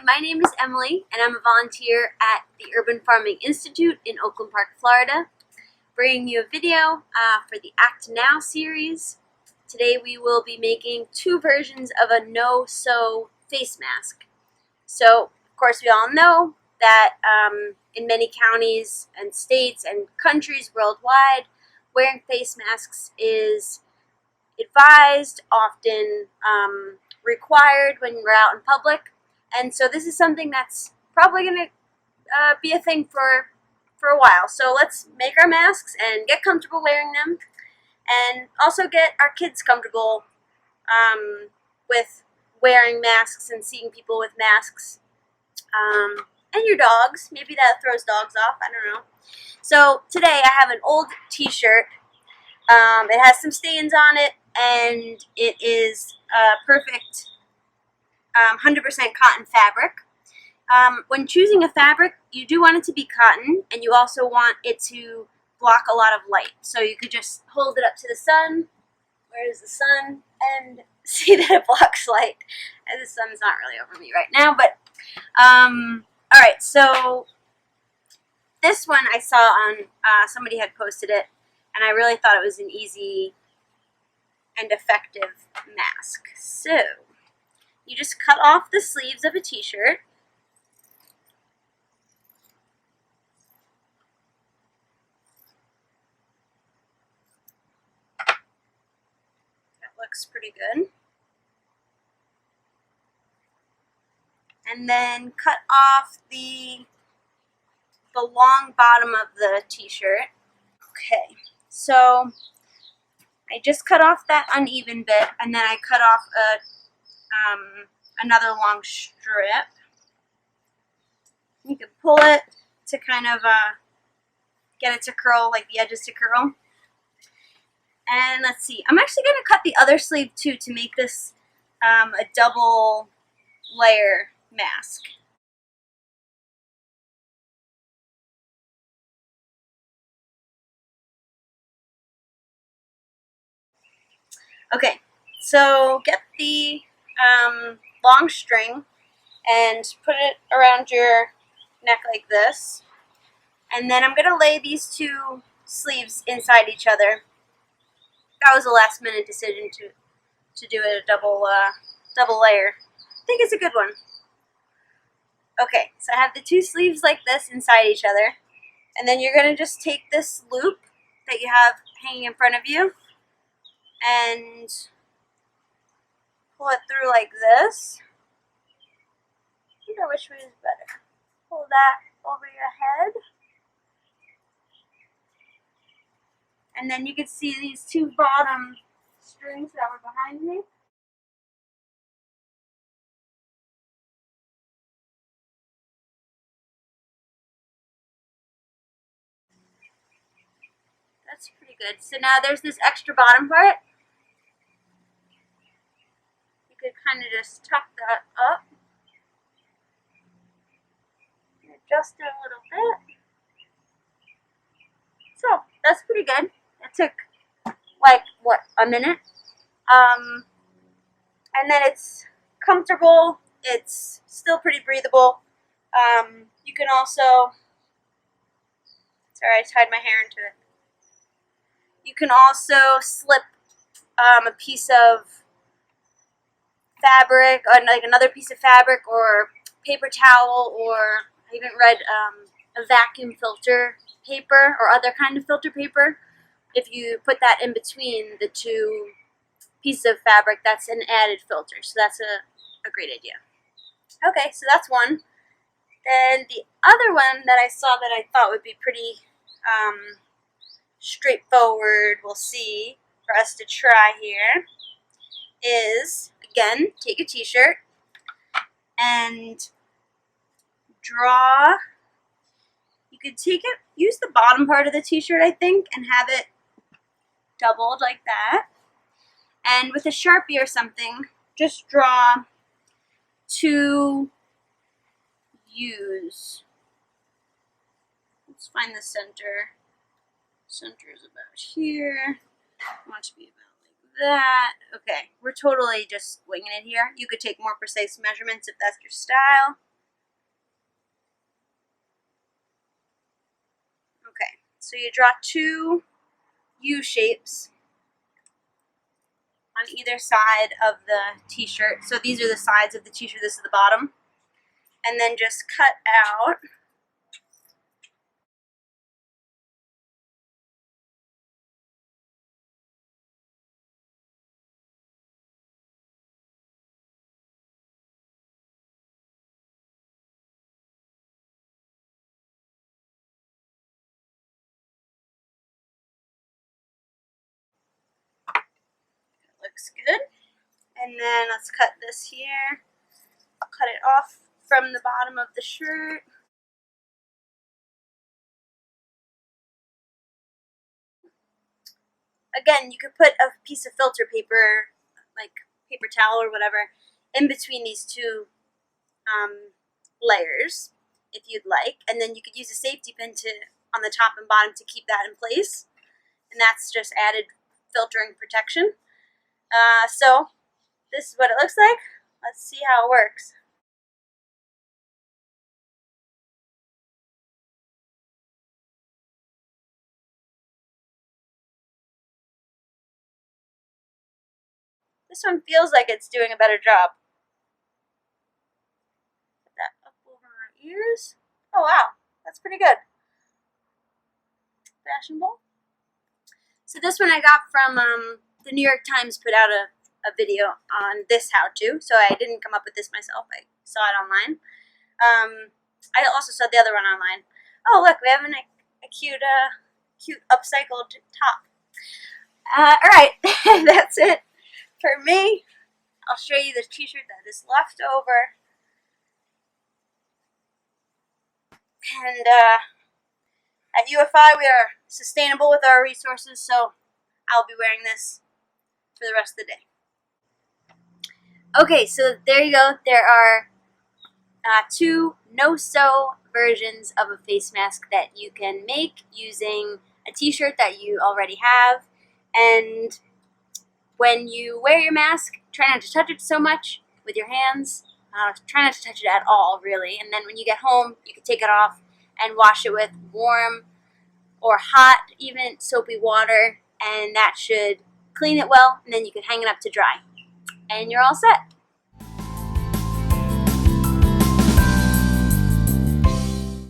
my name is Emily, and I'm a volunteer at the Urban Farming Institute in Oakland Park, Florida, bringing you a video for the Act Now series. Today we will be making two versions of a no-sew face mask. So, of course, we all know that in many counties and states and countries worldwide, wearing face masks is advised, often required when we're out in public. And so this is something that's probably going to be a thing for a while. So let's make our masks and get comfortable wearing them, and also get our kids comfortable with wearing masks and seeing people with masks. And your dogs. Maybe that throws dogs off. I don't know. So today I have an old t-shirt. It has some stains on it, and it is perfect 100% cotton fabric. When choosing a fabric, you do want it to be cotton, and you also want it to block a lot of light. So you could just hold it up to the sun. Where is the sun? And see that it blocks light. And the sun's not really over me right now, but alright, so this one I saw on, somebody had posted it, and I really thought it was an easy and effective mask. So, you just cut off the sleeves of a t-shirt. That looks pretty good. And then cut off the long bottom of the t-shirt. Okay, so I just cut off that uneven bit, and then I cut off another long strip. You can pull it to kind of get it to curl, like the edges to curl. And let's see, I'm actually going to cut the other sleeve too to make this a double layer mask. Okay, so get the long string and put it around your neck like this. And then I'm going to lay these two sleeves inside each other. That was a last minute decision to do it a double layer. I think it's a good one. Okay, so I have the two sleeves like this inside each other. And then you're going to just take this loop that you have hanging in front of you and pull it through like this. I wonder which way is better. Pull that over your head. And then you can see these two bottom strings that were behind me. That's pretty good. So now there's this extra bottom part. You could kind of just tuck that up. And adjust it a little bit. So that's pretty good. It took like, what, a minute? And then it's comfortable. It's still pretty breathable. You can also, sorry, I tied my hair into it. You can also slip a piece of fabric, or like another piece of fabric, or paper towel, or I even read a vacuum filter paper or other kind of filter paper. If you put that in between the two pieces of fabric, that's an added filter. So that's a great idea. Okay, so that's one. Then the other one that I saw that I thought would be pretty straightforward, we'll see, for us to try here, is, again, take a t-shirt and draw. You could take it, use the bottom part of the t-shirt, I think, and have it doubled like that. And with a Sharpie or something, just draw two U's. Let's find the center. Center is about here. I want it to be about like that. Okay, we're totally just winging it here. You could take more precise measurements if that's your style. So you draw two U shapes on either side of the t-shirt. So these are the sides of the t-shirt, this is the bottom. And then just cut out looks good. And then let's cut this here. Cut it off from the bottom of the shirt. Again, you could put a piece of filter paper, like paper towel or whatever, in between these two layers if you'd like. And then you could use a safety pin on the top and bottom to keep that in place. And that's just added filtering protection. So this is what it looks like. Let's see how it works. This one feels like it's doing a better job. Put that up over my ears. Oh wow, that's pretty good. Fashionable. So this one I got from the New York Times put out a video on this how-to, so I didn't come up with this myself. I saw it online. I also saw the other one online. Oh look, we have a cute upcycled top. Alright, that's it for me. I'll show you the t-shirt that is left over. And at UFI we are sustainable with our resources, so I'll be wearing this for the rest of the day. Okay, so there you go. There are two no-sew versions of a face mask that you can make using a t-shirt that you already have. And when you wear your mask, try not to touch it so much with your hands. Try not to touch it at all, really. And then when you get home, you can take it off and wash it with warm or hot, even soapy water, and that should clean it well, and then you can hang it up to dry. And you're all set.